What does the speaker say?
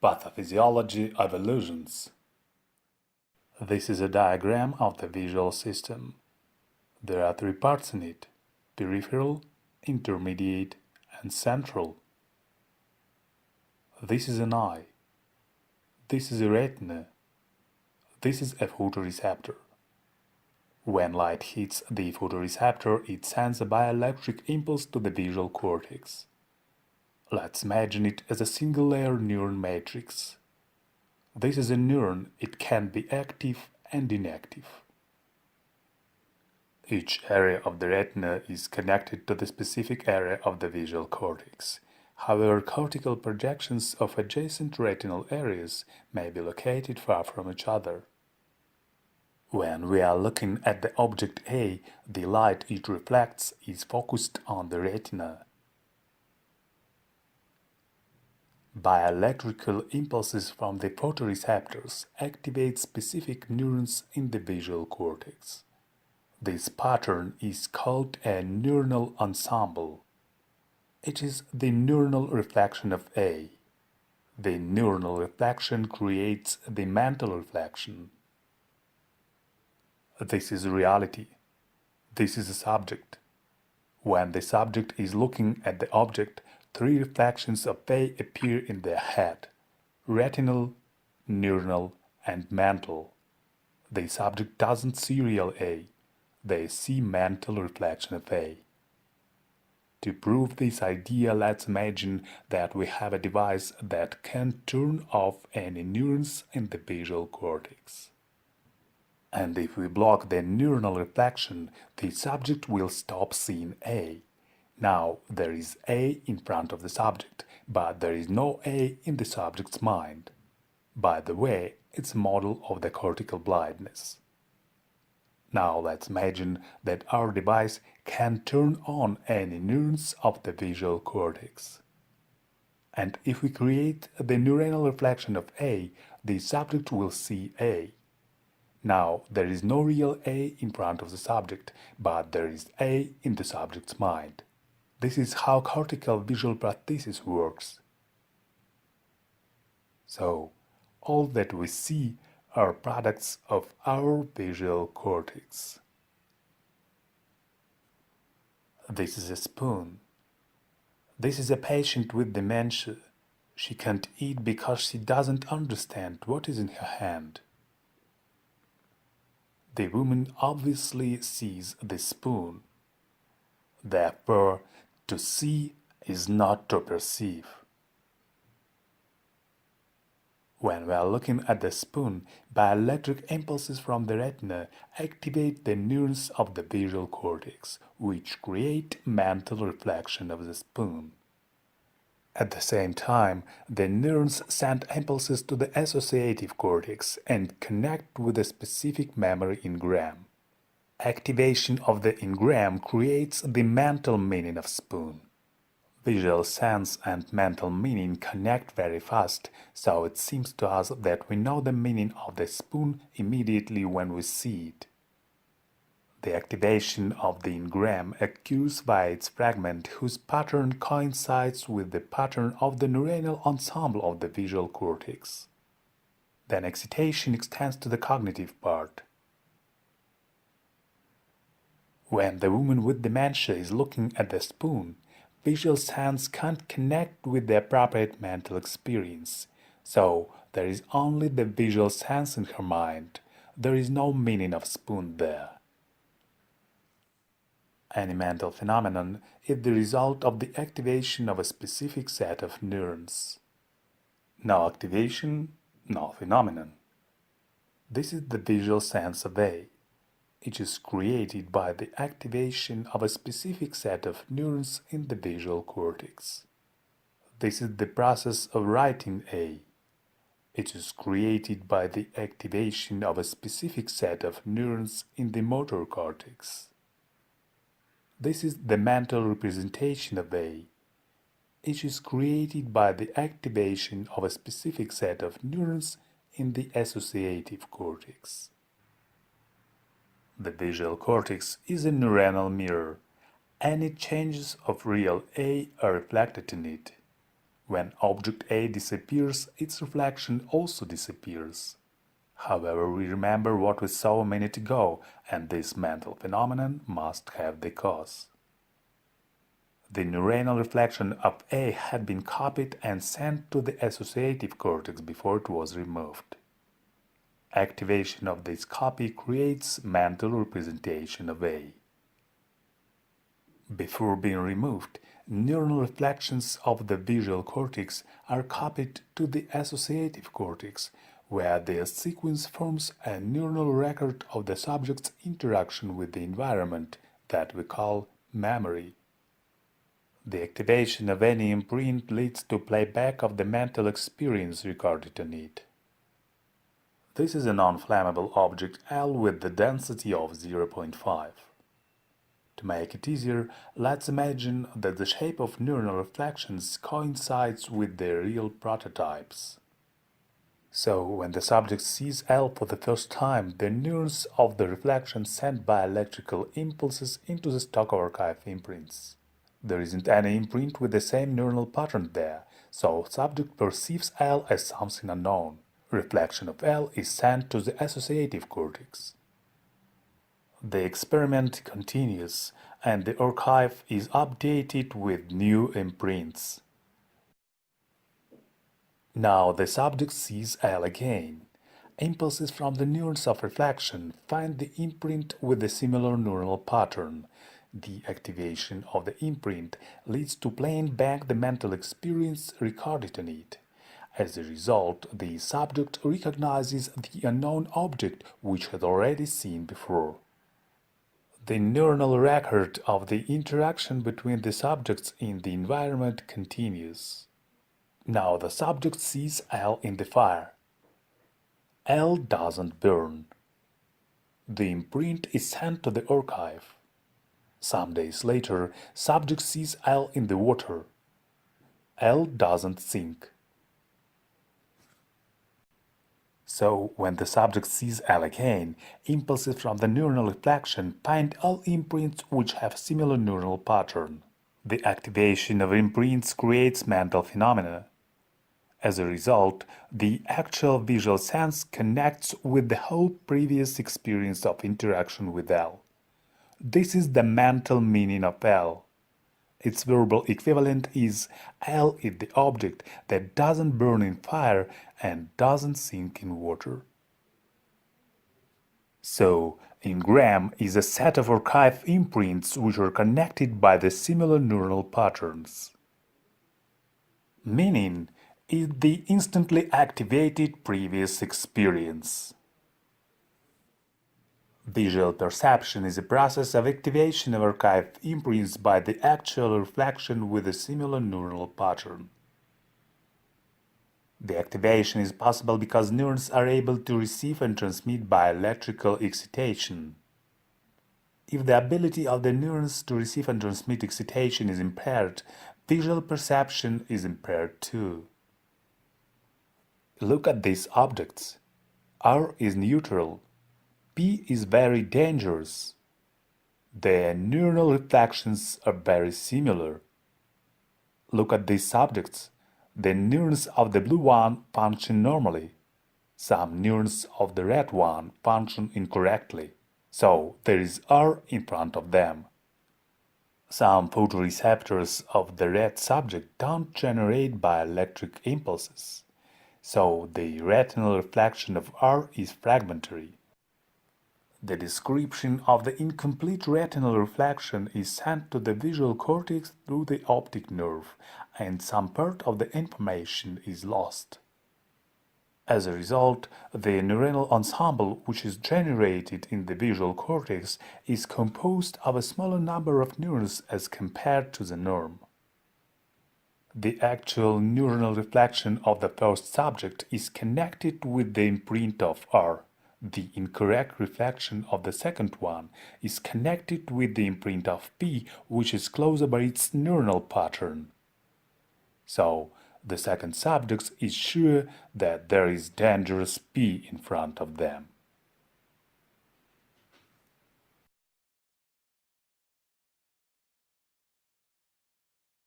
Pathophysiology of Illusions. This is a diagram of the visual system. There are three parts in it: peripheral, intermediate, and central. This is an eye. This is a retina. This is a photoreceptor. When light hits the photoreceptor, it sends a bioelectric impulse to the visual cortex. Let's imagine it as a single-layer neuron matrix. This is a neuron. It can be active and inactive. Each area of the retina is connected to the specific area of the visual cortex. However, cortical projections of adjacent retinal areas may be located far from each other. When we are looking at the object A, the light it reflects is focused on the retina. Bioelectrical impulses from the photoreceptors activate specific neurons in the visual cortex. This pattern is called a neuronal ensemble. It is the neuronal reflection of A. The neuronal reflection creates the mental reflection. This is reality. This is a subject. When the subject is looking at the object, three reflections of A appear in their head: retinal, neuronal, and mental. The subject doesn't see real A. They see mental reflection of A. To prove this idea, let's imagine that we have a device that can turn off any neurons in the visual cortex. And if we block the neuronal reflection, the subject will stop seeing A. Now, there is A in front of the subject, but there is no A in the subject's mind. By the way, it's a model of the cortical blindness. Now let's imagine that our device can turn on any neurons of the visual cortex. And if we create the neuronal reflection of A, the subject will see A. Now, there is no real A in front of the subject, but there is A in the subject's mind. This is how cortical visual prosthesis works. So, all that we see are products of our visual cortex. This is a spoon. This is a patient with dementia. She can't eat because she doesn't understand what is in her hand. The woman obviously sees the spoon. Therefore, to see is not to perceive. When we are looking at the spoon, bioelectric impulses from the retina activate the neurons of the visual cortex, which create mental reflection of the spoon. At the same time, the neurons send impulses to the associative cortex and connect with a specific memory engram. Activation of the engram creates the mental meaning of spoon. Visual sense and mental meaning connect very fast, so it seems to us that we know the meaning of the spoon immediately when we see it. The activation of the engram occurs via its fragment whose pattern coincides with the pattern of the neuronal ensemble of the visual cortex. Then excitation extends to the cognitive part. When the woman with dementia is looking at the spoon, visual sense can't connect with the appropriate mental experience, so there is only the visual sense in her mind. There is no meaning of spoon there. Any mental phenomenon is the result of the activation of a specific set of neurons. No activation, no phenomenon. This is the visual sense of A. It is created by the activation of a specific set of neurons in the visual cortex. This is the process of writing A. It is created by the activation of a specific set of neurons in the motor cortex. This is the mental representation of A. It is created by the activation of a specific set of neurons in the associative cortex. The visual cortex is a neuronal mirror. Any changes of real A are reflected in it. When object A disappears, its reflection also disappears. However, we remember what we saw a minute ago, and this mental phenomenon must have the cause. The neuronal reflection of A had been copied and sent to the associative cortex before it was removed. Activation of this copy creates mental representation of A. Before being removed, neural reflections of the visual cortex are copied to the associative cortex, where their sequence forms a neural record of the subject's interaction with the environment that we call memory. The activation of any imprint leads to playback of the mental experience recorded on it. This is a non-flammable object L with the density of 0.5. To make it easier, let's imagine that the shape of neural reflections coincides with their real prototypes. So, when the subject sees L for the first time, the neurons of the reflection send bioelectrical impulses into the stock archive imprints. There isn't any imprint with the same neural pattern there, so subject perceives L as something unknown. Reflection of L is sent to the associative cortex. The experiment continues, and the archive is updated with new imprints. Now the subject sees L again. Impulses from the neurons of reflection find the imprint with a similar neural pattern. The activation of the imprint leads to playing back the mental experience recorded on it. As a result, the subject recognizes the unknown object which had already seen before. The neuronal record of the interaction between the subjects in the environment continues. Now the subject sees L in the fire. L doesn't burn. The imprint is sent to the archive. Some days later, subject sees L in the water. L doesn't sink. So, when the subject sees L again, impulses from the neural reflection find all imprints which have similar neural pattern. The activation of imprints creates mental phenomena. As a result, the actual visual sense connects with the whole previous experience of interaction with L. This is the mental meaning of L. Its verbal equivalent is L is the object that doesn't burn in fire and doesn't sink in water. So, engram is a set of archive imprints which are connected by the similar neural patterns. Meaning is the instantly activated previous experience. Visual perception is a process of activation of archive imprints by the actual reflection with a similar neural pattern. The activation is possible because neurons are able to receive and transmit bioelectrical excitation. If the ability of the neurons to receive and transmit excitation is impaired, visual perception is impaired too. Look at these objects. R is neutral. P is very dangerous. The neural reflections are very similar. Look at these subjects. The neurons of the blue one function normally. Some neurons of the red one function incorrectly. So there is R in front of them. Some photoreceptors of the red subject don't generate bioelectric impulses. So the retinal reflection of R is fragmentary. The description of the incomplete retinal reflection is sent to the visual cortex through the optic nerve, and some part of the information is lost. As a result, the neuronal ensemble which is generated in the visual cortex is composed of a smaller number of neurons as compared to the norm. The actual neuronal reflection of the first subject is connected with the imprint of R. The incorrect reflection of the second one is connected with the imprint of P, which is closer by its neuronal pattern. So, the second subject is sure that there is dangerous P in front of them.